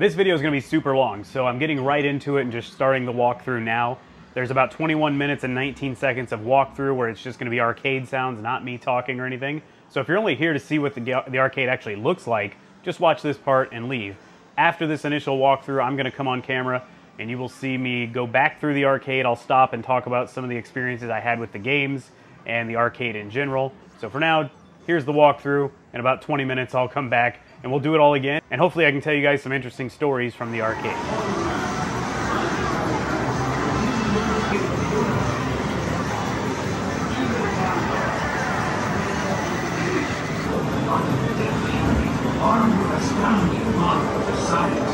This video is going to be super long, so I'm getting right into it and just starting the walkthrough now. There's about 21 minutes and 19 seconds of walkthrough where it's just going to be arcade sounds, not me talking or anything. So if you're only here to see what the arcade actually looks like, just watch this part and leave. After this initial walkthrough, I'm going to come on camera and you will see me go back through the arcade. I'll stop and talk about some of the experiences I had with the games and the arcade in general. So for now, here's the walkthrough. In about 20 minutes, I'll come back and we'll do it all again. And hopefully I can tell you guys some interesting stories from the arcade. Armed with astounding marvels of science,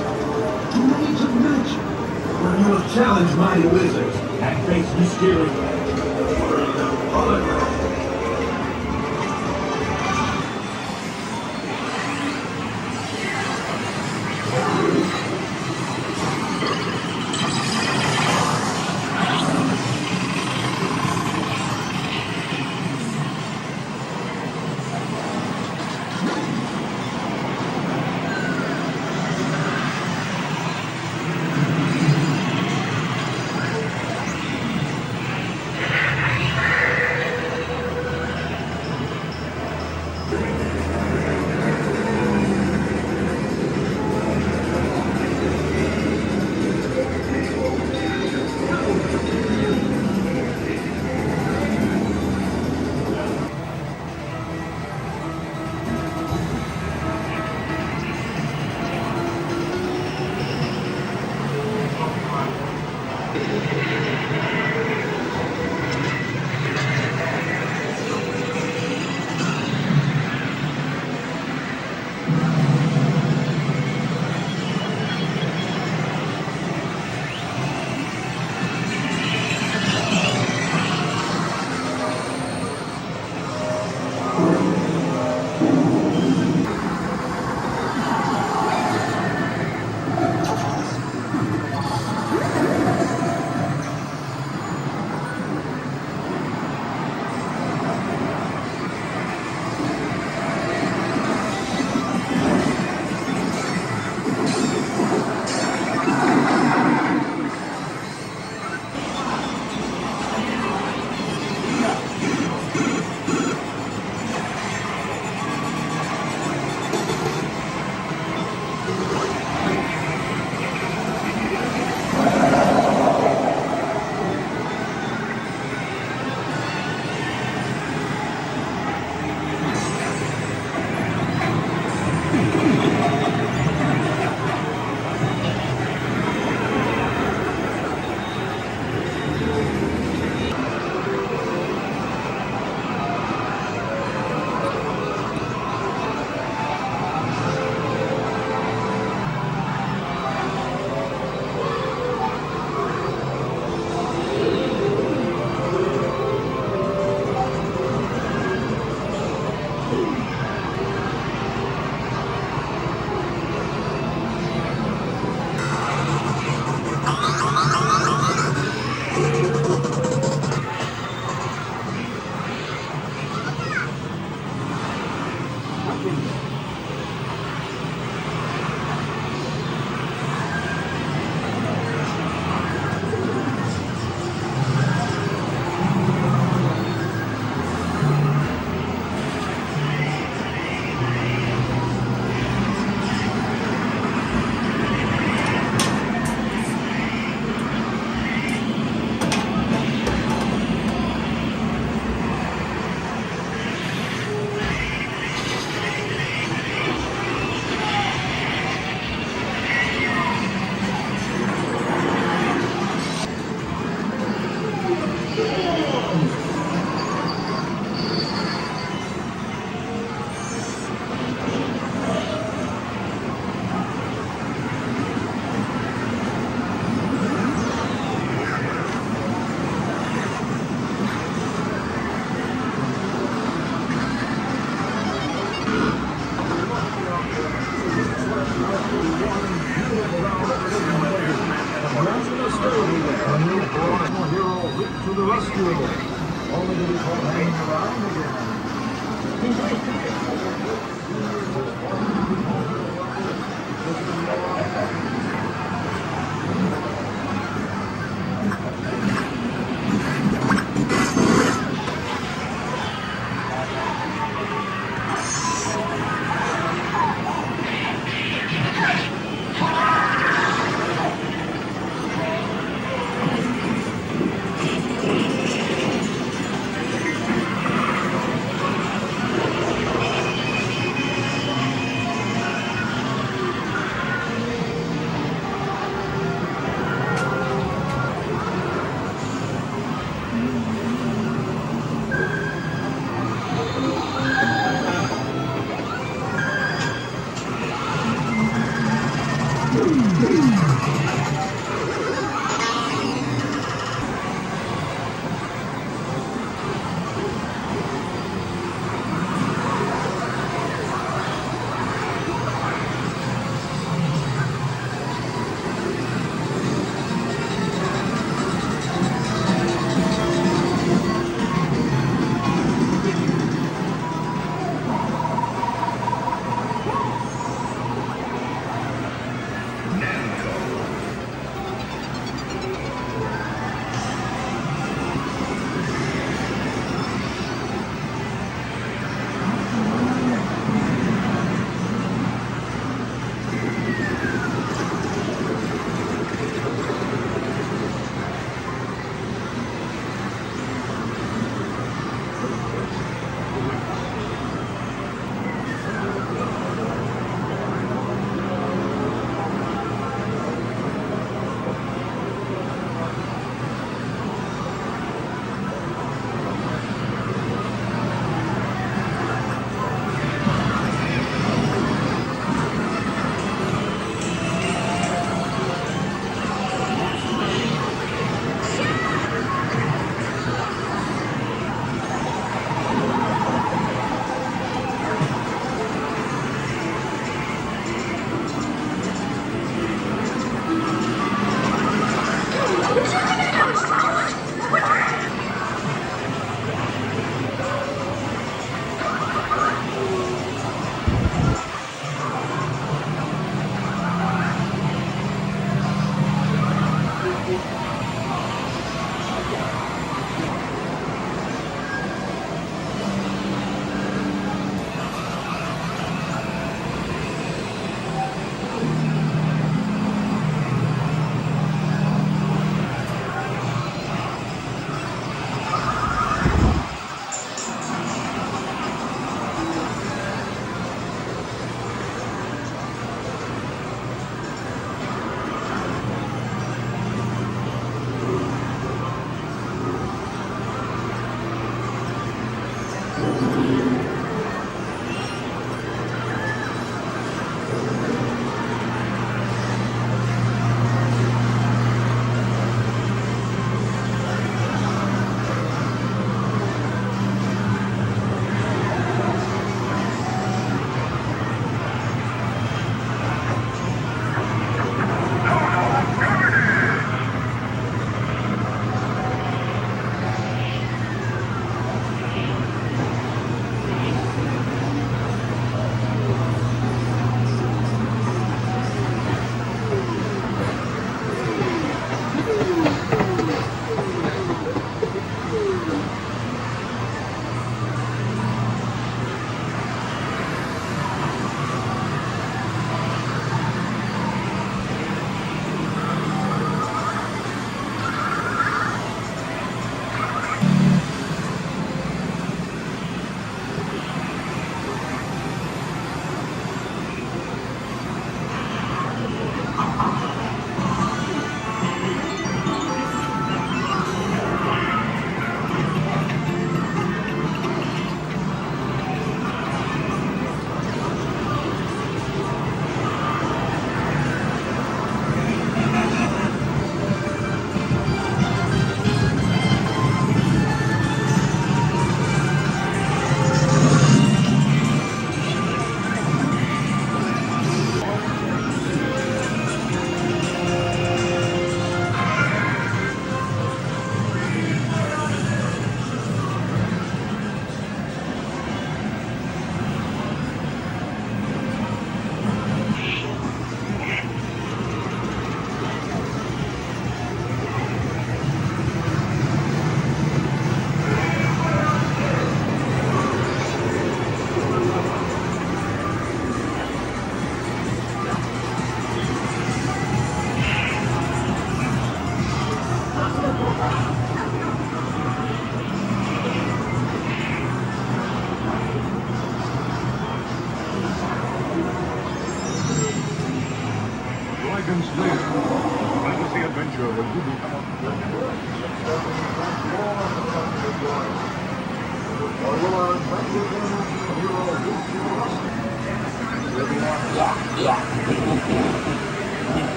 tools of magic, where you will challenge mighty wizards and face mysterious world of holograms. To the rescue, only to be caught hanging around again.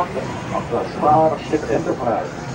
captain of the Starship Enterprise.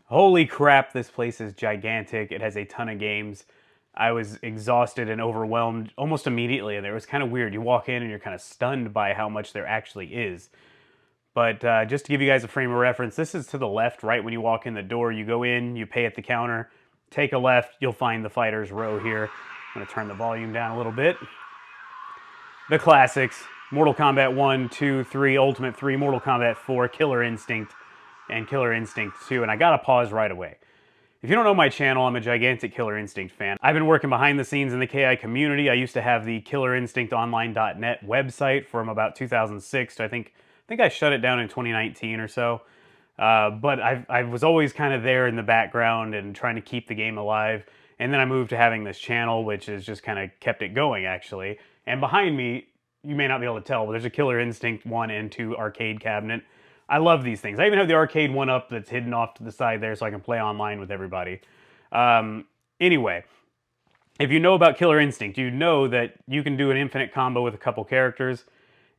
Holy crap, this place is gigantic. It has a ton of games. I was exhausted and overwhelmed almost immediately, and it was kind of weird. You walk in and you're kind of stunned by how much there actually is. But just to give you guys a frame of reference, this is to the left, right when you walk in the door. You go in, you pay at the counter, take a left, you'll find the Fighters Row here. I'm going to turn the volume down a little bit. The classics, Mortal Kombat 1, 2, 3, Ultimate 3, Mortal Kombat 4, Killer Instinct, and Killer Instinct 2. And I got to pause right away. If you don't know my channel, I'm a gigantic Killer Instinct fan. I've been working behind the scenes in the KI community. I used to have the killerinstinctonline.net website from about 2006 to I think I shut it down in 2019 or so. But I was always kind of there in the background and trying to keep the game alive. And then I moved to having this channel, which has just kind of kept it going, actually. And behind me, you may not be able to tell, but there's a Killer Instinct 1 and 2 arcade cabinet. I love these things. I even have the arcade one up that's hidden off to the side there so I can play online with everybody. Anyway, if you know about Killer Instinct, you know that you can do an infinite combo with a couple characters,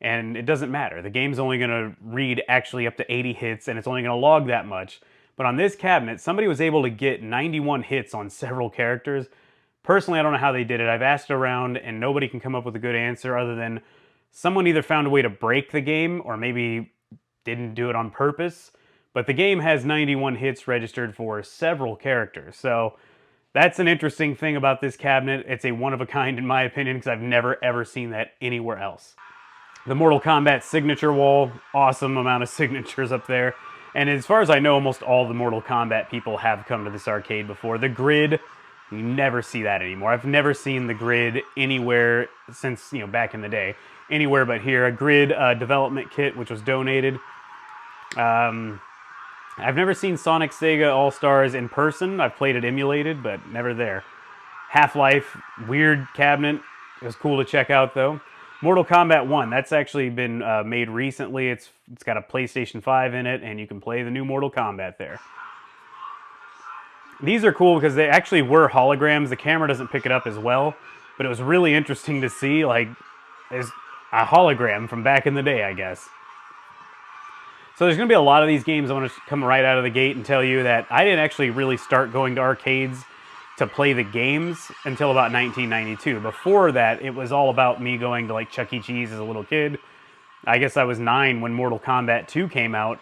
and it doesn't matter. The game's only going to read actually up to 80 hits, and it's only going to log that much. But on this cabinet, somebody was able to get 91 hits on several characters. Personally, I don't know how they did it. I've asked around, and nobody can come up with a good answer other than someone either found a way to break the game, or maybe didn't do it on purpose, but the game has 91 hits registered for several characters. So that's an interesting thing about this cabinet. It's a one-of-a-kind in my opinion because I've never ever seen that anywhere else. The Mortal Kombat signature wall, awesome amount of signatures up there. And as far as I know, almost all the Mortal Kombat people have come to this arcade before. The grid, you never see that anymore. I've never seen the grid anywhere since, back in the day. Anywhere but here. A grid development kit, which was donated. I've never seen Sonic Sega All-Stars in person. I've played it emulated, but never there. Half-Life, weird cabinet. It was cool to check out, though. Mortal Kombat 1, that's actually been made recently. It's got a PlayStation 5 in it, and you can play the new Mortal Kombat there. These are cool because they actually were holograms. The camera doesn't pick it up as well, but it was really interesting to see, like, as a hologram from back in the day, I guess. So there's going to be a lot of these games. I want to come right out of the gate and tell you that I didn't actually really start going to arcades to play the games until about 1992. Before that, it was all about me going to like Chuck E. Cheese as a little kid. I guess I was 9 when Mortal Kombat 2 came out,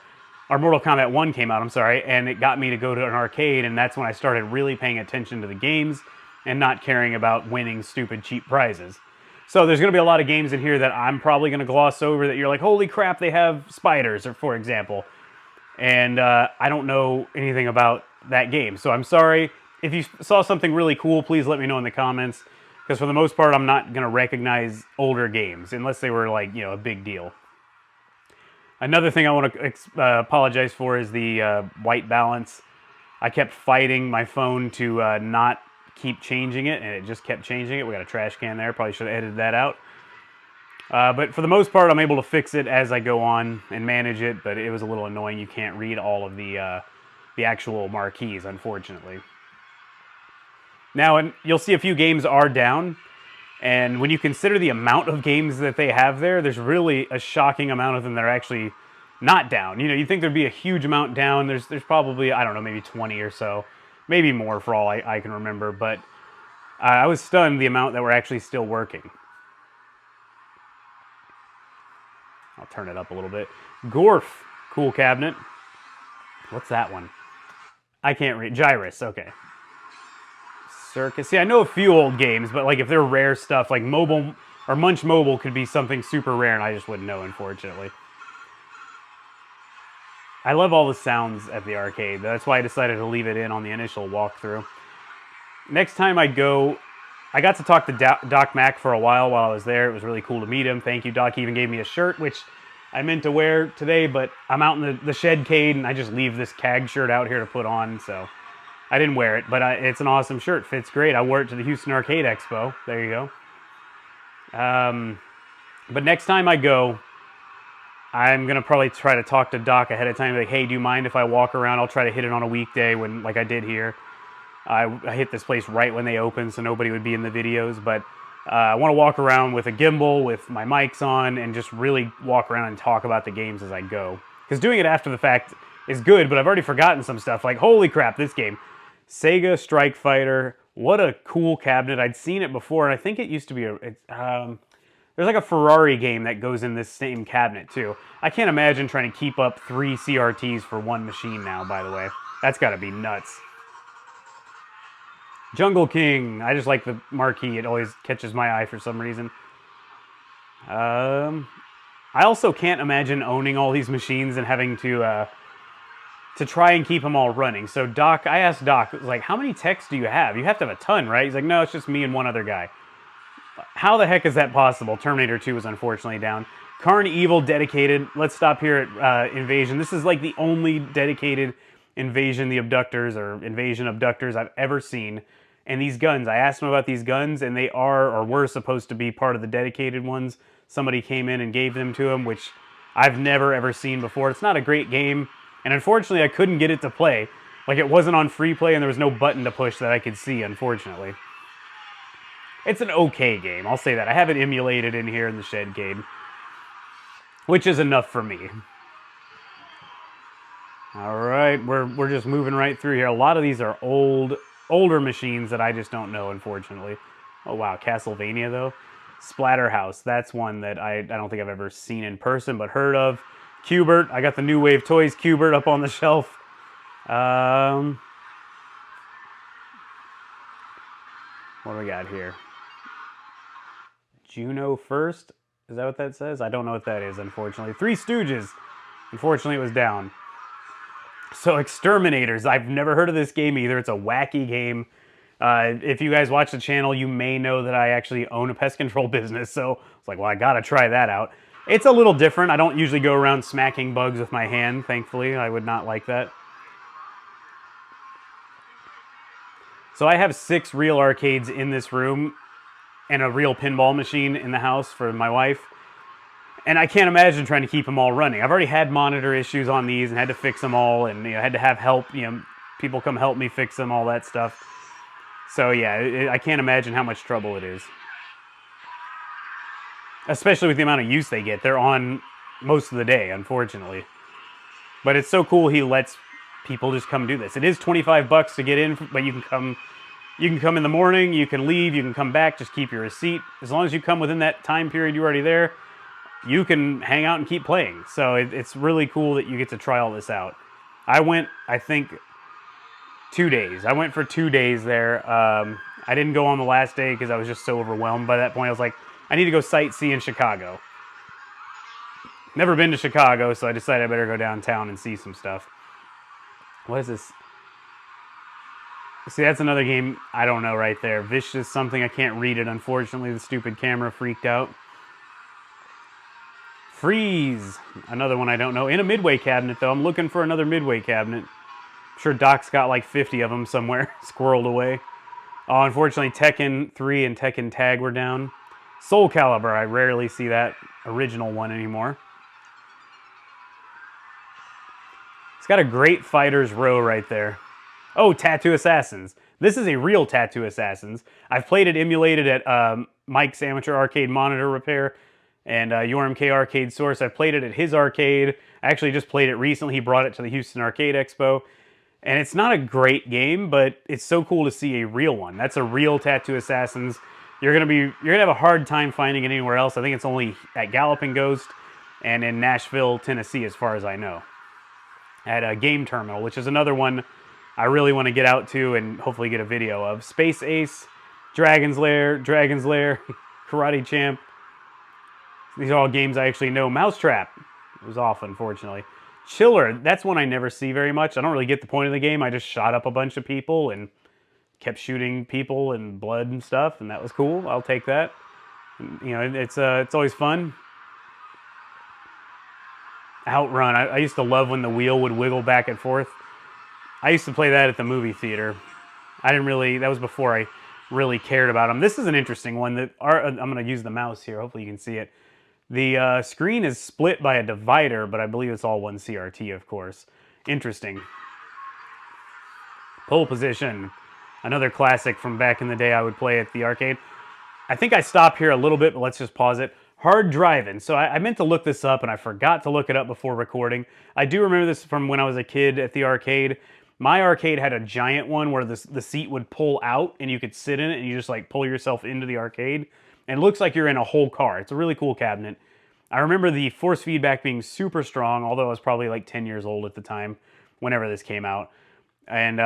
or Mortal Kombat 1 came out, I'm sorry, and it got me to go to an arcade, and that's when I started really paying attention to the games and not caring about winning stupid cheap prizes. So there's going to be a lot of games in here that I'm probably going to gloss over that you're like, holy crap, they have spiders, or for example. And I don't know anything about that game. So I'm sorry. If you saw something really cool, please let me know in the comments. Because for the most part, I'm not going to recognize older games unless they were like, a big deal. Another thing I want to apologize for is the white balance. I kept fighting my phone to not keep changing it, and it just kept changing it. We got a trash can there. Probably should have edited that out. But for the most part, I'm able to fix it as I go on and manage it, but it was a little annoying. You can't read all of the actual marquees, unfortunately. Now, and you'll see a few games are down, and when you consider the amount of games that they have there, there's really a shocking amount of them that are actually not down. You'd think there'd be a huge amount down. There's probably, I don't know, maybe 20 or so. Maybe more for all I can remember, but I was stunned the amount that were actually still working. I'll turn it up a little bit. Gorf, cool cabinet. What's that one? I can't read. Gyrus, okay. Circus. See, I know a few old games, but like if they're rare stuff, like Mobile or Munch Mobile could be something super rare, and I just wouldn't know, unfortunately. I love all the sounds at the arcade. That's why I decided to leave it in on the initial walkthrough. Next time I go, I got to talk to Doc Mack for a while I was there. It was really cool to meet him. Thank you, Doc. He even gave me a shirt, which I meant to wear today, but I'm out in the shedcade, and I just leave this CAG shirt out here to put on, so I didn't wear it. But it's an awesome shirt. Fits great. I wore it to the Houston Arcade Expo. There you go. But next time I go, I'm going to probably try to talk to Doc ahead of time, like, hey, do you mind if I walk around? I'll try to hit it on a weekday like I did here. I hit this place right when they open, so nobody would be in the videos, but I want to walk around with a gimbal, with my mics on, and just really walk around and talk about the games as I go. Because doing it after the fact, is good, but I've already forgotten some stuff. Like, holy crap, this game. Sega Strike Fighter. What a cool cabinet. I'd seen it before, and I think it used to be there's like a Ferrari game that goes in this same cabinet, too. I can't imagine trying to keep up 3 CRTs for one machine now, by the way. That's got to be nuts. Jungle King. I just like the marquee. It always catches my eye for some reason. I also can't imagine owning all these machines and having to try and keep them all running. So Doc, I asked Doc, like, how many techs do you have? You have to have a ton, right? He's like, no, it's just me and one other guy. How the heck is that possible? Terminator 2 was unfortunately down. Carn Evil dedicated. Let's stop here at Invasion. This is like the only dedicated Invasion the Abductors or Invasion Abductors I've ever seen. And these guns, I asked them about these guns, and they are or were supposed to be part of the dedicated ones. Somebody came in and gave them to him, which I've never ever seen before. It's not a great game, and unfortunately I couldn't get it to play. Like, it wasn't on free play, and there was no button to push that I could see, unfortunately. It's an okay game, I'll say that. I have it emulated in here in the Shed game, which is enough for me. All right, we're just moving right through here. A lot of these are older machines that I just don't know, unfortunately. Oh, wow, Castlevania, though. Splatterhouse, that's one that I don't think I've ever seen in person, but heard of. Q*bert, I got the New Wave Toys Q*bert up on the shelf. What do we got here? Juno First? Is that what that says? I don't know what that is, unfortunately. Three Stooges. Unfortunately, it was down. So Exterminators. I've never heard of this game either. It's a wacky game. If you guys watch the channel, you may know that I actually own a pest control business. So it's like, well, I gotta try that out. It's a little different. I don't usually go around smacking bugs with my hand, thankfully. I would not like that. So I have 6 real arcades in this room and a real pinball machine in the house for my wife. And I can't imagine trying to keep them all running. I've already had monitor issues on these and had to fix them all, and had to have help, people come help me fix them, all that stuff. So yeah, I can't imagine how much trouble it is. Especially with the amount of use they get. They're on most of the day, unfortunately. But it's so cool he lets people just come do this. It is $25 to get in, but you can come in the morning, you can leave, you can come back, just keep your receipt. As long as you come within that time period you're already there, you can hang out and keep playing. So it's really cool that you get to try all this out. I went, I think, 2 days. I went for 2 days there. I didn't go on the last day because I was just so overwhelmed by that point. I was like, I need to go sightsee in Chicago. Never been to Chicago, so I decided I better go downtown and see some stuff. What is this? See, that's another game I don't know right there. Vicious something. I can't read it, unfortunately. The stupid camera freaked out. Freeze. Another one I don't know. In a Midway cabinet, though. I'm looking for another Midway cabinet. I'm sure Doc's got like 50 of them somewhere squirreled away. Oh, unfortunately, Tekken 3 and Tekken Tag were down. Soul Calibur. I rarely see that original one anymore. It's got a great Fighters row right there. Oh, Tattoo Assassins. This is a real Tattoo Assassins. I've played it emulated at Mike's Amateur Arcade Monitor Repair and URMK Arcade Source. I've played it at his arcade. I actually just played it recently. He brought it to the Houston Arcade Expo. And it's not a great game, but it's so cool to see a real one. That's a real Tattoo Assassins. You're gonna have a hard time finding it anywhere else. I think it's only at Galloping Ghost and in Nashville, Tennessee, as far as I know. At a Game Terminal, which is another one I really want to get out to and hopefully get a video of. Space Ace, Dragon's Lair, Karate Champ. These are all games I actually know. Mousetrap. It was off, unfortunately. Chiller, that's one I never see very much. I don't really get the point of the game. I just shot up a bunch of people and kept shooting people and blood and stuff, and that was cool. I'll take that. It's always fun. Outrun. I used to love when the wheel would wiggle back and forth. I used to play that at the movie theater. That was before I really cared about them. This is an interesting one. I'm going to use the mouse here. Hopefully you can see it. The screen is split by a divider, but I believe it's all one CRT, of course. Interesting. Pole Position. Another classic from back in the day I would play at the arcade. I think I stopped here a little bit, but let's just pause it. Hard Driving. So I meant to look this up and I forgot to look it up before recording. I do remember this from when I was a kid at the arcade. My arcade had a giant one where the seat would pull out and you could sit in it and you just like pull yourself into the arcade. And it looks like you're in a whole car. It's a really cool cabinet. I remember the force feedback being super strong, although I was probably like 10 years old at the time, whenever this came out. And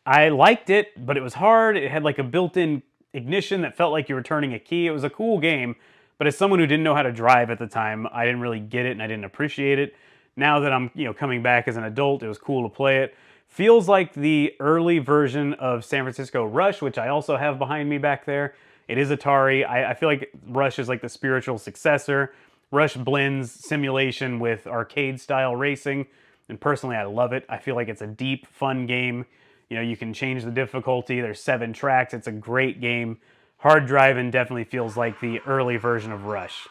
I liked it, but it was hard. It had like a built-in ignition that felt like you were turning a key. It was a cool game, but as someone who didn't know how to drive at the time, I didn't really get it and I didn't appreciate it. Now that I'm, coming back as an adult, it was cool to play it. Feels like the early version of San Francisco Rush, which I also have behind me back there. It is Atari. I feel like Rush is like the spiritual successor. Rush blends simulation with arcade-style racing, and personally, I love it. I feel like it's a deep, fun game. You can change the difficulty. There's 7 tracks. It's a great game. Hard Driving definitely feels like the early version of Rush.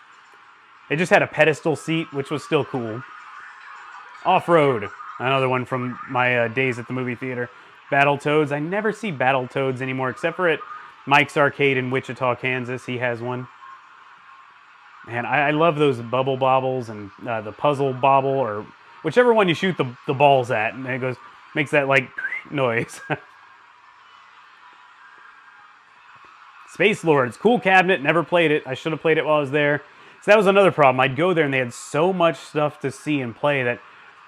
It just had a pedestal seat, which was still cool. Off-Road, another one from my days at the movie theater. Battletoads. I never see Battletoads anymore, except for at Mike's Arcade in Wichita, Kansas. He has one. Man, I love those bubble bobbles and the puzzle bobble, or whichever one you shoot the balls at, and it makes that like noise. Space Lords, cool cabinet, never played it. I should have played it while I was there. So that was another problem. I'd go there and they had so much stuff to see and play that,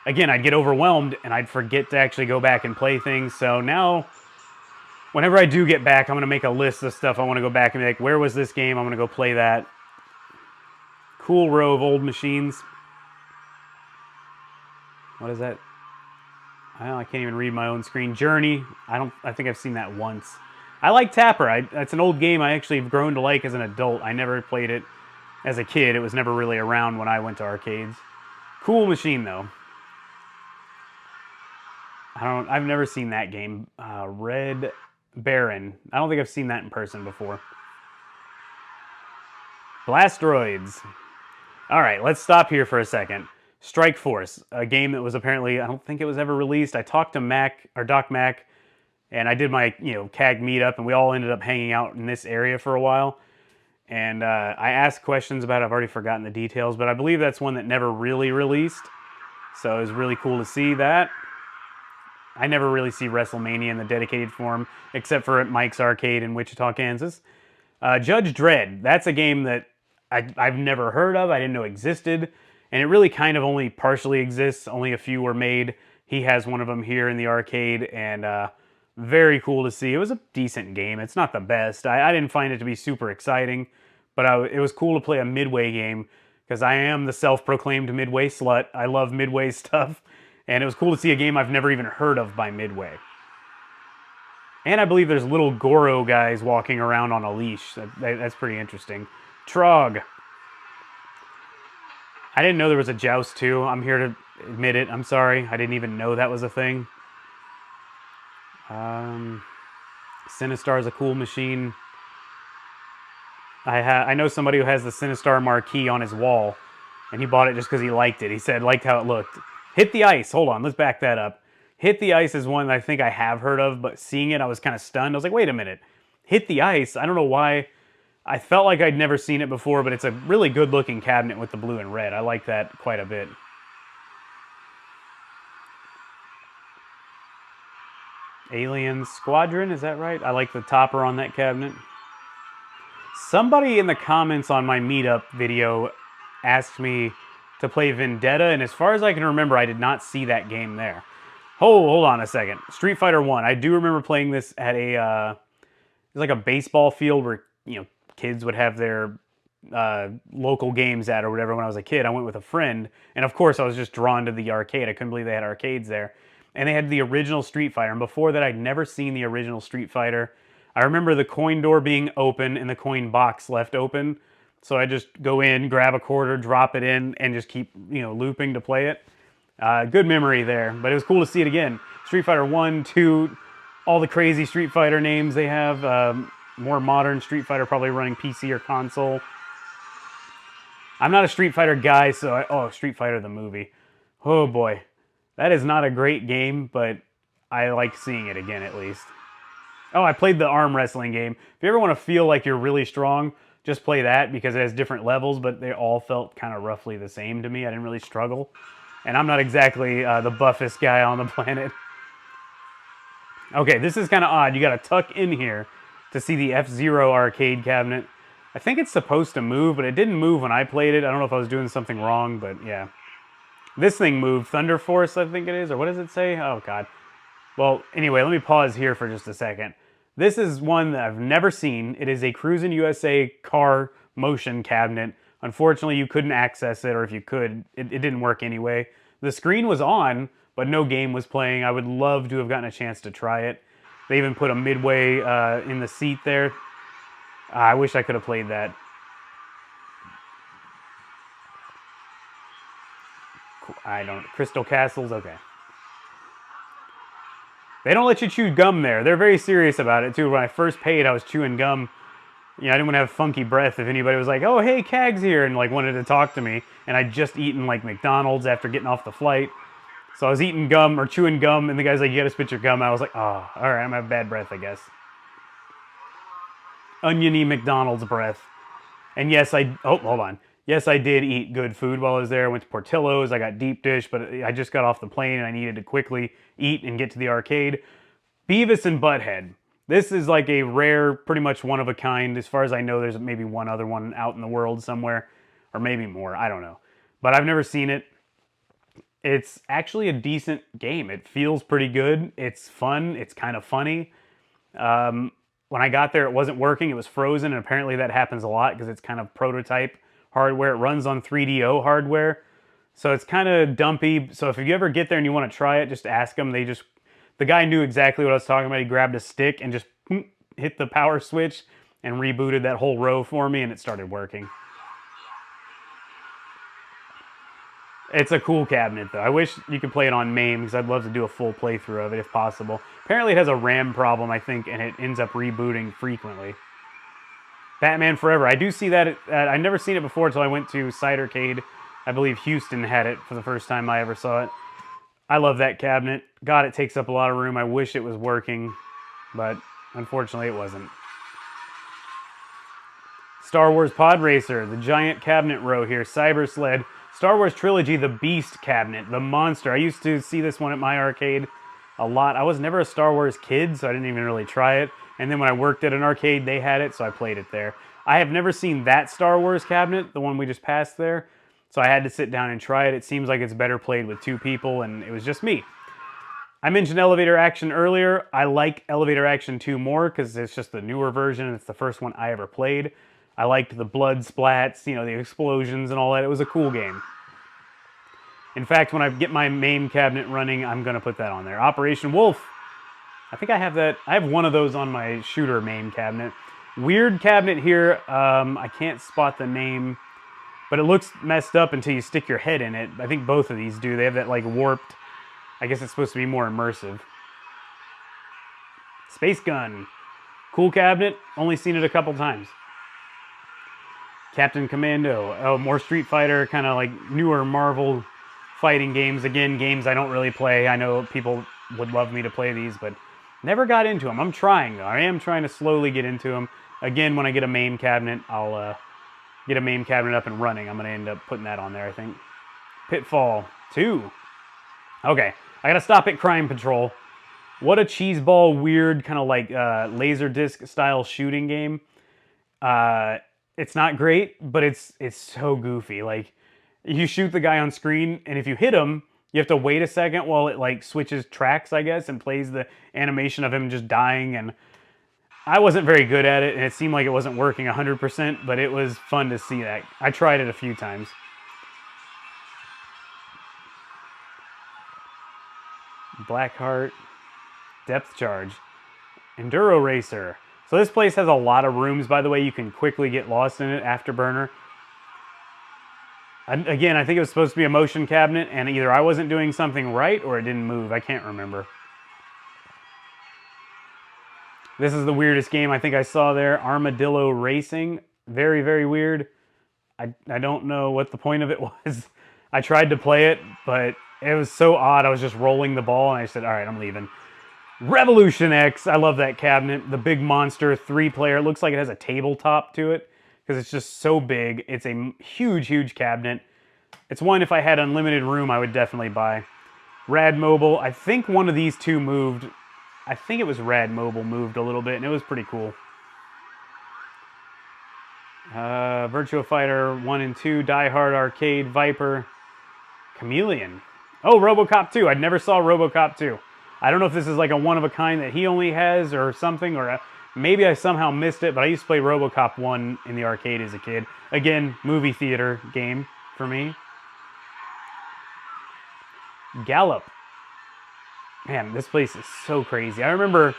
again, I'd get overwhelmed and I'd forget to actually go back and play things. So now, whenever I do get back, I'm going to make a list of stuff I want to go back and be like, where was this game? I'm going to go play that. Cool row of old machines. What is that? I can't even read my own screen. Journey. I think I've seen that once. I like Tapper. That's an old game I actually have grown to like as an adult. I never played it as a kid. It was never really around when I went to arcades. Cool machine though. I've never seen that game. Red Baron. I don't think I've seen that in person before. Blasteroids. All right, let's stop here for a second. Strike Force, a game that was apparently, I don't think it was ever released. I talked to Doc Mac, and I did my, CAG meetup, and we all ended up hanging out in this area for a while. And I asked questions about it. I've already forgotten the details, but I believe that's one that never really released. So it was really cool to see that. I never really see WrestleMania in the dedicated form, except for at Mike's Arcade in Wichita, Kansas. Judge Dredd, that's a game that I've never heard of, I didn't know existed, and it really kind of only partially exists. Only a few were made. He has one of them here in the arcade, and very cool to see. It was a decent game. It's not the best. I didn't find it to be super exciting, but it was cool to play a Midway game, because I am the self-proclaimed Midway slut. I love Midway stuff, and it was cool to see a game I've never even heard of by Midway. And I believe there's little Goro guys walking around on a leash. That's pretty interesting. Trog. I didn't know there was a Joust 2. I'm here to admit it. I'm sorry. I didn't even know that was a thing. Sinistar is a cool machine. I know somebody who has the Sinistar marquee on his wall, and he bought it just because he liked it. He said, liked how it looked. Hit the Ice. Hold on. Let's back that up. Hit the Ice is one that I think I have heard of, but seeing it, I was kind of stunned. I was like, wait a minute. Hit the Ice? I don't know why. I felt like I'd never seen it before, but it's a really good-looking cabinet with the blue and red. I like that quite a bit. Alien Squadron, is that right? I like the topper on that cabinet. Somebody in the comments on my meetup video asked me to play Vendetta, and as far as I can remember, I did not see that game there. Hold on a second. Street Fighter 1. I do remember playing this at it was like a baseball field where, kids would have their local games at or whatever when I was a kid. I went with a friend, and of course I was just drawn to the arcade. I couldn't believe they had arcades there. And they had the original Street Fighter, and before that I'd never seen the original Street Fighter. I remember the coin door being open and the coin box left open, so I just go in, grab a quarter, drop it in, and just keep looping to play it. Good memory there, but it was cool to see it again. Street Fighter 1, 2, all the crazy Street Fighter names they have. More modern Street Fighter, probably running PC or console. I'm not a Street Fighter guy, so Street Fighter the movie. Oh boy. That is not a great game, but I like seeing it again at least. Oh, I played the arm wrestling game. If you ever want to feel like you're really strong, just play that because it has different levels, but they all felt kind of roughly the same to me. I didn't really struggle. And I'm not exactly the buffest guy on the planet. Okay, this is kind of odd. You got to tuck in here to see the F-Zero arcade cabinet. I think it's supposed to move, but it didn't move when I played it. I don't know if I was doing something wrong, but yeah. This thing moved. Thunder Force, I think it is, or what does it say? Oh, God. Well, anyway, let me pause here for just a second. This is one that I've never seen. It is a Cruisin' USA car motion cabinet. Unfortunately, you couldn't access it, or if you could, it didn't work anyway. The screen was on, but no game was playing. I would love to have gotten a chance to try it. They even put a Midway in the seat there. I wish I could have played that. Crystal Castles, okay. They don't let you chew gum there. They're very serious about it, too. When I first paid, I was chewing gum. You know, I didn't want to have funky breath if anybody was like, oh, hey, Cag's here, and like wanted to talk to me. And I'd just eaten like McDonald's after getting off the flight. So I was eating gum or chewing gum, and the guy's like, you got to spit your gum out. I was like, oh, all right, I'm going to have bad breath, I guess. Oniony McDonald's breath. And yes, hold on. Yes, I did eat good food while I was there. I went to Portillo's, I got deep dish, but I just got off the plane and I needed to quickly eat and get to the arcade. Beavis and Butthead. This is like a rare, pretty much one of a kind. As far as I know, there's maybe one other one out in the world somewhere, or maybe more, I don't know. But I've never seen it. It's actually a decent game. It feels pretty good. It's fun. It's kind of funny. When I got there, it wasn't working. It was frozen, and apparently that happens a lot because it's kind of prototype hardware. It runs on 3DO hardware, so it's kind of dumpy. So if you ever get there and you want to try it, just ask them. The guy knew exactly what I was talking about. He grabbed a stick and just hit the power switch and rebooted that whole row for me, and it started working. It's a cool cabinet, though. I wish you could play it on MAME, because I'd love to do a full playthrough of it if possible. Apparently it has a RAM problem, I think, and it ends up rebooting frequently. Batman Forever. I do see that. I've never seen it before until I went to Cidercade. I believe Houston had it for the first time I ever saw it. I love that cabinet. God, it takes up a lot of room. I wish it was working, but unfortunately it wasn't. Star Wars Pod Racer, the giant cabinet row here. Cyber Sled. Star Wars Trilogy, the Beast cabinet, the monster. I used to see this one at my arcade a lot. I was never a Star Wars kid, so I didn't even really try it. And then when I worked at an arcade, they had it, so I played it there. I have never seen that Star Wars cabinet, the one we just passed there, so I had to sit down and try it. It seems like it's better played with two people, and it was just me. I mentioned Elevator Action earlier. I like Elevator Action 2 more because it's just the newer version, and it's the first one I ever played. I liked the blood splats, you know, the explosions and all that. It was a cool game. In fact, when I get my MAME cabinet running, I'm going to put that on there. Operation Wolf. I think I have that. I have one of those on my shooter MAME cabinet. Weird cabinet here. I can't spot the name, but it looks messed up until you stick your head in it. I think both of these do. They have that like warped. I guess it's supposed to be more immersive. Space Gun. Cool cabinet. Only seen it a couple times. Captain Commando. Oh, more Street Fighter, kind of like newer Marvel fighting games. Again, games I don't really play. I know people would love me to play these, but never got into them. I'm trying, though. I am trying to slowly get into them. Again, when I get a MAME cabinet, I'll get a MAME cabinet up and running. I'm going to end up putting that on there, I think. Pitfall 2. Okay, I got to stop at Crime Patrol. What a cheeseball, weird, kind of like Laserdisc style shooting game. It's not great, but it's so goofy. Like, you shoot the guy on screen, and if you hit him, you have to wait a second while it like switches tracks, I guess, and plays the animation of him just dying. And I wasn't very good at it, and it seemed like it wasn't working 100%, but it was fun to see that. I tried it a few times. Blackheart, Depth Charge, Enduro Racer. So this place has a lot of rooms, by the way. You can quickly get lost in it, Afterburner. Again, I think it was supposed to be a motion cabinet, and either I wasn't doing something right or it didn't move. I can't remember. This is the weirdest game I think I saw there. Armadillo Racing. Very, very weird. I don't know what the point of it was. I tried to play it, but it was so odd. I was just rolling the ball, and I said, all right, I'm leaving. Revolution X. I love that cabinet. The big monster 3-player. It looks like it has a tabletop to it. because it's just so big. It's a huge, huge cabinet. It's one, if I had unlimited room, I would definitely buy. Rad Mobile, I think one of these two moved. I think it was Rad Mobile moved a little bit, and it was pretty cool. Virtua Fighter 1 and 2, Die Hard Arcade, Viper, Chameleon. Oh, RoboCop 2. I never saw RoboCop 2. I don't know if this is like a one-of-a-kind that he only has or something, or maybe I somehow missed it, but I used to play RoboCop 1 in the arcade as a kid. Again, movie theater game for me. Gallop. Man, this place is so crazy. I remember,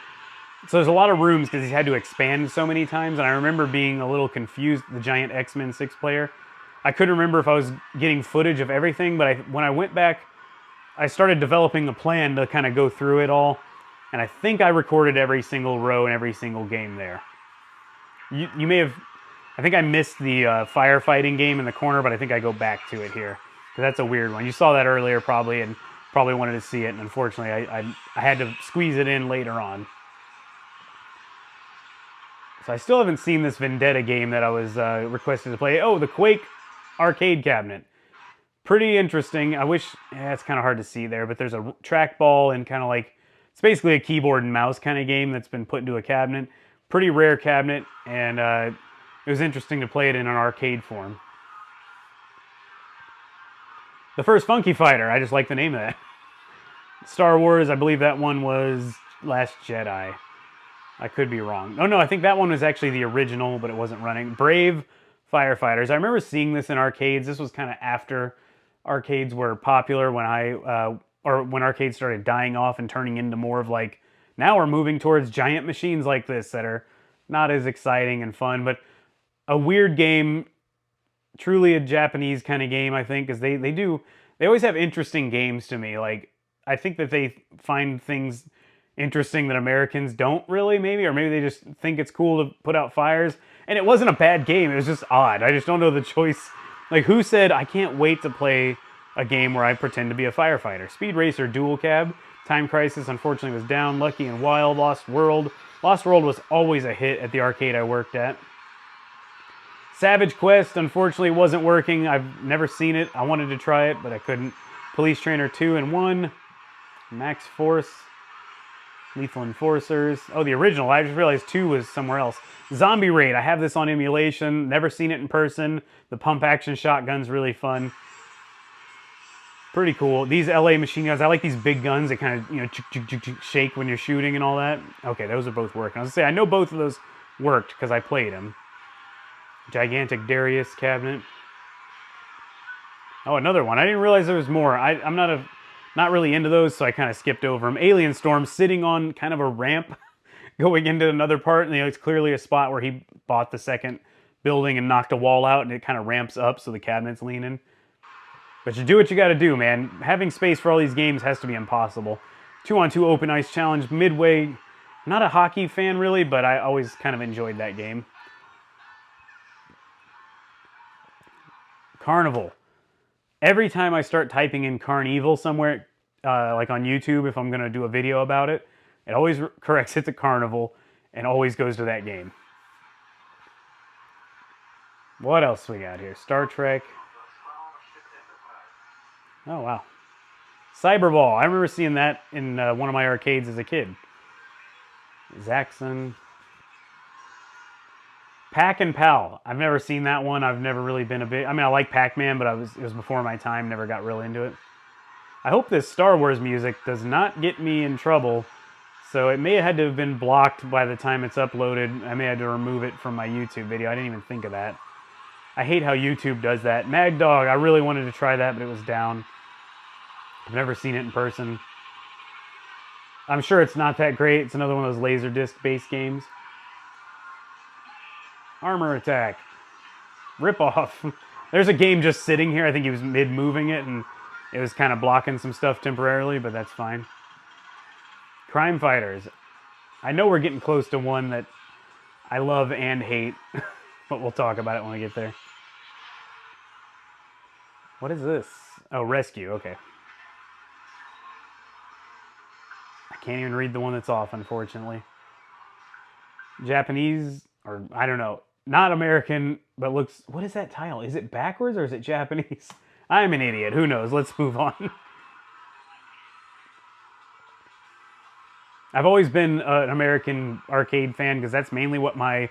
so there's a lot of rooms because he's had to expand so many times, and I remember being a little confused, the giant X-Men 6-player. I couldn't remember if I was getting footage of everything, but when I went back, I started developing a plan to kind of go through it all, and I think I recorded every single row and every single game there. You may have, I think I missed the firefighting game in the corner, but I think I go back to it here. Because that's a weird one. You saw that earlier probably, and probably wanted to see it, and unfortunately I had to squeeze it in later on. So I still haven't seen this Vendetta game that I was requested to play. Oh, the Quake arcade cabinet. Pretty interesting. I wish, it's kind of hard to see there, but there's a trackball and kind of like, it's basically a keyboard and mouse kind of game that's been put into a cabinet. Pretty rare cabinet, and it was interesting to play it in an arcade form. The first Funky Fighter, I just like the name of that. Star Wars, I believe that one was Last Jedi. I could be wrong. Oh no, I think that one was actually the original, but it wasn't running. Brave Firefighters. I remember seeing this in arcades. This was kind of after arcades were popular, when when arcades started dying off and turning into more of like, now we're moving towards giant machines like this that are not as exciting and fun, but a weird game. Truly a Japanese kind of game, I think, because they always have interesting games to me. Like, I think that they find things interesting that Americans don't really, maybe, or maybe they just think it's cool to put out fires. And it wasn't a bad game, it was just odd. I just don't know the choice. Like, who said, I can't wait to play a game where I pretend to be a firefighter? Speed Racer Dual Cab, Time Crisis, unfortunately, was down. Lucky and Wild, Lost World. Lost World was always a hit at the arcade I worked at. Savage Quest, unfortunately, wasn't working. I've never seen it. I wanted to try it, but I couldn't. Police Trainer 2 and 1. Max Force. Lethal Enforcers. Oh, the original. I just realized 2 was somewhere else. Zombie Raid. I have this on emulation. Never seen it in person. The pump action shotgun's really fun. Pretty cool. These LA machine guns. I like these big guns that kind of, shake when you're shooting and all that. Okay, those are both working. I was going to say, I know both of those worked because I played them. Gigantic Darius cabinet. Oh, another one. I didn't realize there was more. I'm not really into those, so I kind of skipped over them. Alien Storm, sitting on kind of a ramp going into another part, and it's clearly a spot where he bought the second building and knocked a wall out, and it kind of ramps up so the cabinet's leaning. But you do what you got to do, man. Having space for all these games has to be impossible. 2-on-2 Open Ice Challenge, Midway. Not a hockey fan really, but I always kind of enjoyed that game. Carnival. Every time I start typing in Carnival somewhere, like on YouTube, if I'm going to do a video about it, it always corrects it to Carnival and always goes to that game. What else we got here? Star Trek. Oh, wow. Cyberball. I remember seeing that in one of my arcades as a kid. Zaxxon. Pac and Pal. I've never seen that one. I've never really been a big... I mean, I like Pac-Man, but it was before my time. Never got real into it. I hope this Star Wars music does not get me in trouble. So it may have had to have been blocked by the time it's uploaded. I may have to remove it from my YouTube video. I didn't even think of that. I hate how YouTube does that. Mad Dog. I really wanted to try that, but it was down. I've never seen it in person. I'm sure it's not that great. It's another one of those Laserdisc-based games. Armor Attack. Rip-off. There's a game just sitting here. I think he was mid-moving it, and it was kind of blocking some stuff temporarily, but that's fine. Crime Fighters. I know we're getting close to one that I love and hate, but we'll talk about it when we get there. What is this? Oh, Rescue. Okay. I can't even read the one that's off, unfortunately. Japanese, or I don't know. Not American, but looks... What is that tile? Is it backwards or is it Japanese? I'm an idiot. Who knows? Let's move on. I've always been an American arcade fan because that's mainly what my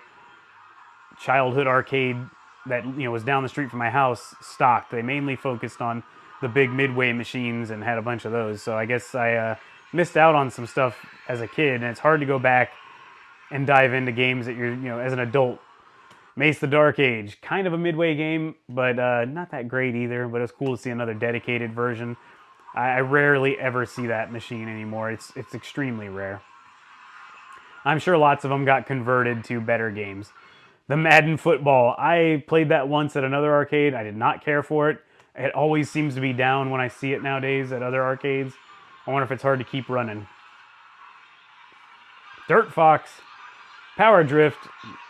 childhood arcade that was down the street from my house stocked. They mainly focused on the big Midway machines and had a bunch of those. So I guess I missed out on some stuff as a kid, and it's hard to go back and dive into games that you're as an adult. Mace the Dark Age, kind of a Midway game, but not that great either. But it's cool to see another dedicated version. I rarely ever see that machine anymore. It's extremely rare. I'm sure lots of them got converted to better games. The Madden Football. I played that once at another arcade. I did not care for it. It always seems to be down when I see it nowadays at other arcades. I wonder if it's hard to keep running. Dirt Fox. Power Drift.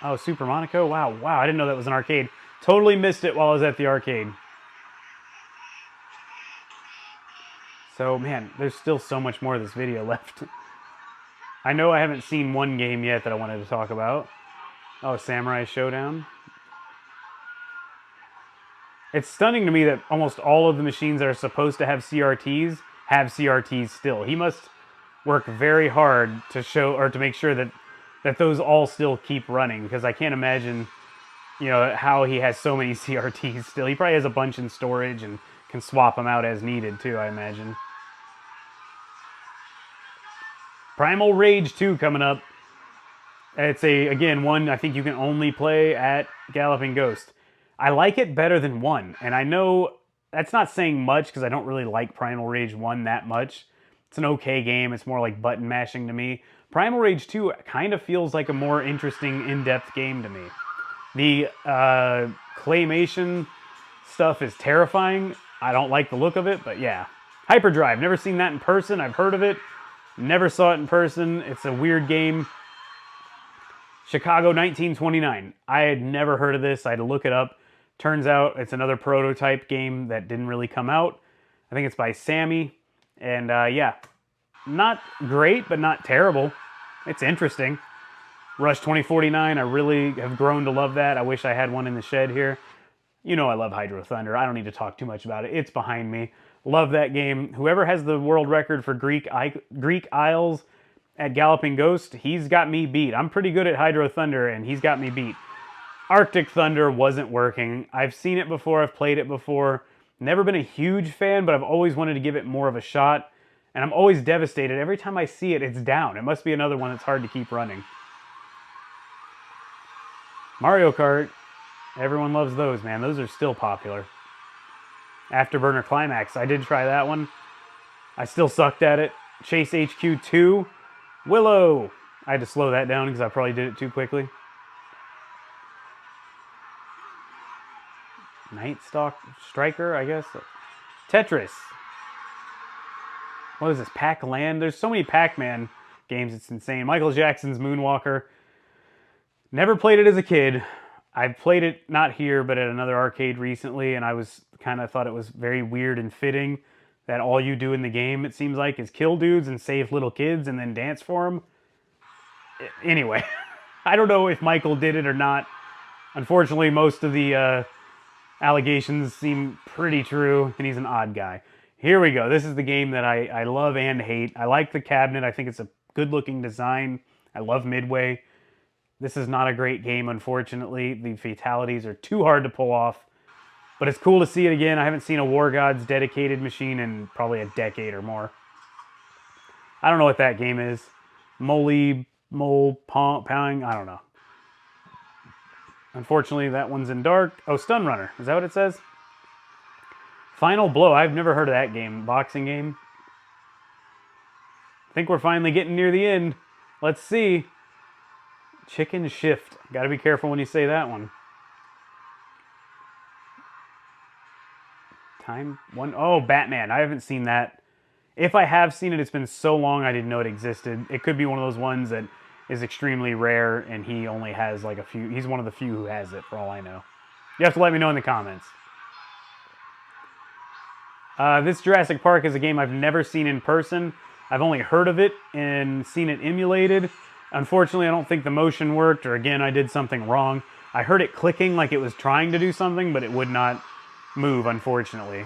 Oh, Super Monaco. Wow. I didn't know that was an arcade. Totally missed it while I was at the arcade. So, man, there's still so much more of this video left. I know I haven't seen one game yet that I wanted to talk about. Oh, Samurai Showdown. It's stunning to me that almost all of the machines that are supposed to have CRTs still. He must work very hard to show or to make sure that those all still keep running, because I can't imagine, how he has so many CRTs still. He probably has a bunch in storage and can swap them out as needed too, I imagine. Primal Rage 2 coming up. It's again one I think you can only play at Galloping Ghost. I like it better than 1, and I know that's not saying much because I don't really like Primal Rage 1 that much. It's an okay game. It's more like button mashing to me. Primal Rage 2 kind of feels like a more interesting, in-depth game to me. The claymation stuff is terrifying. I don't like the look of it, but yeah. Hyperdrive, never seen that in person. I've heard of it. Never saw it in person. It's a weird game. Chicago 1929. I had never heard of this. I had to look it up. Turns out it's another prototype game that didn't really come out. I think it's by Sammy. And yeah, not great, but not terrible. It's interesting. Rush 2049, I really have grown to love that. I wish I had one in the shed here. I love Hydro Thunder. I don't need to talk too much about it. It's behind me. Love that game. Whoever has the world record for Greek Isles at Galloping Ghost, he's got me beat. I'm pretty good at Hydro Thunder, and he's got me beat. Arctic Thunder wasn't working. I've seen it before. I've played it before. Never been a huge fan, but I've always wanted to give it more of a shot. And I'm always devastated. Every time I see it, it's down. It must be another one that's hard to keep running. Mario Kart. Everyone loves those, man. Those are still popular. Afterburner Climax. I did try that one. I still sucked at it. Chase HQ 2. Willow. I had to slow that down because I probably did it too quickly. Night Striker, I guess. Tetris. What is this? Pac-Land? There's so many Pac-Man games, it's insane. Michael Jackson's Moonwalker. Never played it as a kid. I've played it not here, but at another arcade recently, and I thought it was very weird and fitting that all you do in the game, it seems like, is kill dudes and save little kids and then dance for them. Anyway, I don't know if Michael did it or not. Unfortunately, most of the allegations seem pretty true, and he's an odd guy. Here we go. This is the game that I love and hate. I like the cabinet. I think it's a good-looking design. I love Midway. This is not a great game, unfortunately. The fatalities are too hard to pull off. But it's cool to see it again. I haven't seen a War Gods dedicated machine in probably a decade or more. I don't know what that game is. Mole, Pounding, I don't know. Unfortunately, that one's in dark. Oh, Stun Runner. Is that what it says? Final Blow. I've never heard of that game. Boxing game. I think we're finally getting near the end. Let's see. Chicken Shift. Got to be careful when you say that one. Time one. Oh, Batman. I haven't seen that. If I have seen it, it's been so long I didn't know it existed. It could be one of those ones that is extremely rare and he only has like a few. He's one of the few who has it, for all I know. You have to let me know in the comments. This Jurassic Park is a game I've never seen in person. I've only heard of it and seen it emulated. Unfortunately, I don't think the motion worked, or again, I did something wrong. I heard it clicking like it was trying to do something, but it would not move, unfortunately.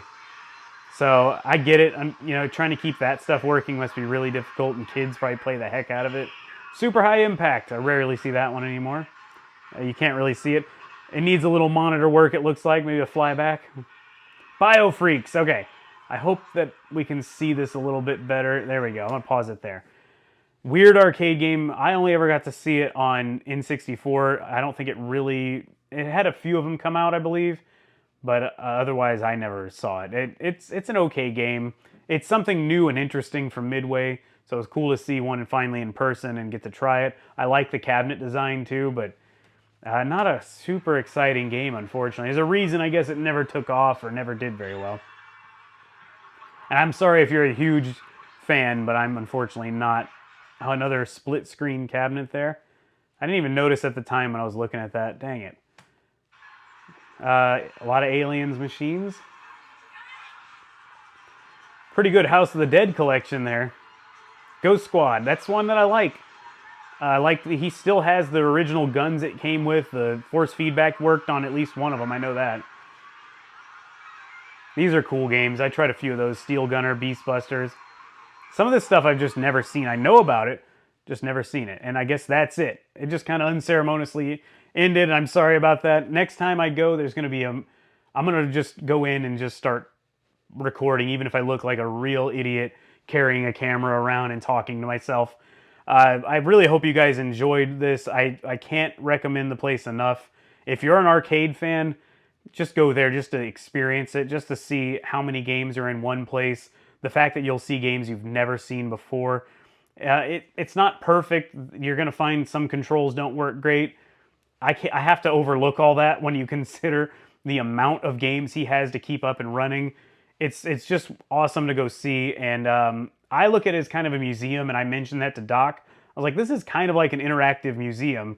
So I get it. You know, trying to keep that stuff working must be really difficult, and kids probably play the heck out of it. Super high impact. I rarely see that one anymore. You can't really see it. It needs a little monitor work, it looks like. Maybe a flyback. Biofreaks. Okay. I hope that we can see this a little bit better. There we go. I'm going to pause it there. Weird arcade game. I only ever got to see it on N64. I don't think it really... It had a few of them come out, I believe. But otherwise, I never saw it. It's an okay game. It's something new and interesting from Midway. So it's cool to see one finally in person and get to try it. I like the cabinet design too, but not a super exciting game, unfortunately. There's a reason, I guess, it never took off or never did very well. And I'm sorry if you're a huge fan, but I'm unfortunately not. Oh, another split screen cabinet there. I didn't even notice at the time when I was looking at that. Dang it. A lot of Aliens machines. Pretty good House of the Dead collection there. Ghost Squad, that's one that I like. I like that he still has the original guns it came with. The force feedback worked on at least one of them, I know that. These are cool games. I tried a few of those. Steel Gunner, Beast Busters. Some of this stuff I've just never seen. I know about it, just never seen it. And I guess that's it. It just kind of unceremoniously ended. I'm sorry about that. Next time I go, there's going to be I'm going to just go in and just start recording, even if I look like a real idiot carrying a camera around and talking to myself. I really hope you guys enjoyed this. I can't recommend the place enough. If you're an arcade fan, just go there just to experience it, just to see how many games are in one place. The fact that you'll see games you've never seen before. It's not perfect. You're going to find some controls don't work great. I have to overlook all that when you consider the amount of games he has to keep up and running. It's just awesome to go see, and I look at it as kind of a museum, and I mentioned that to Doc. I was like, this is kind of like an interactive museum.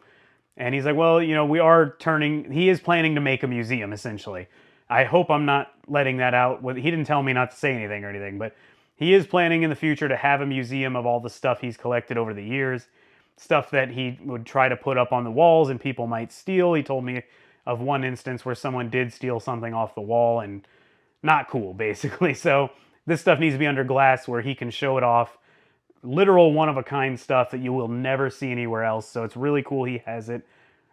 And he's like, well, you know, he is planning to make a museum, essentially. I hope I'm not letting that out. He didn't tell me not to say anything or anything, but he is planning in the future to have a museum of all the stuff he's collected over the years. Stuff that he would try to put up on the walls and people might steal. He told me of one instance where someone did steal something off the wall, and not cool, basically. So this stuff needs to be under glass where he can show it off. Literal one-of-a-kind stuff that you will never see anywhere else. So it's really cool he has it.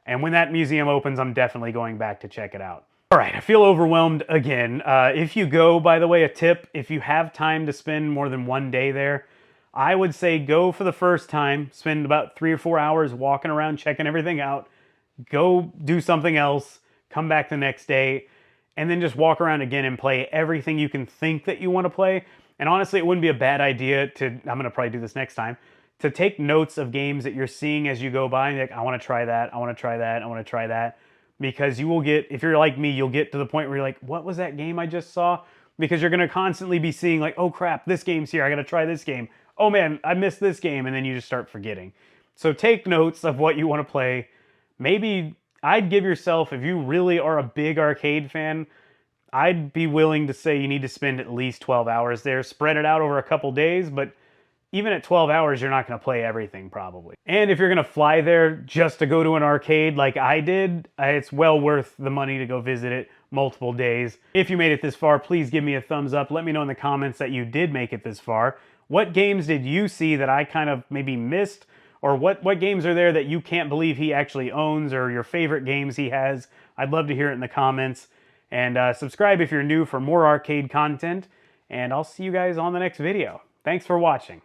And when that museum opens, I'm definitely going back to check it out. All right, I feel overwhelmed again. If you go, by the way, a tip, if you have time to spend more than one day there, I would say go for the first time, spend about 3 or 4 hours walking around, checking everything out, go do something else, come back the next day, and then just walk around again and play everything you can think that you want to play. And honestly, it wouldn't be a bad idea I'm going to probably do this next time, to take notes of games that you're seeing as you go by, and like, I want to try that, I want to try that, I want to try that. Because you will get, if you're like me, you'll get to the point where you're like, what was that game I just saw? Because you're going to constantly be seeing like, oh crap, this game's here, I got to try this game. Oh man, I missed this game, and then you just start forgetting. So take notes of what you want to play. Maybe I'd give yourself, if you really are a big arcade fan, I'd be willing to say you need to spend at least 12 hours there. Spread it out over a couple days, but even at 12 hours, you're not going to play everything, probably. And if you're going to fly there just to go to an arcade like I did, it's well worth the money to go visit it multiple days. If you made it this far, please give me a thumbs up. Let me know in the comments that you did make it this far. What games did you see that I kind of maybe missed? Or what games are there that you can't believe he actually owns, or your favorite games he has? I'd love to hear it in the comments. And subscribe if you're new for more arcade content. And I'll see you guys on the next video. Thanks for watching.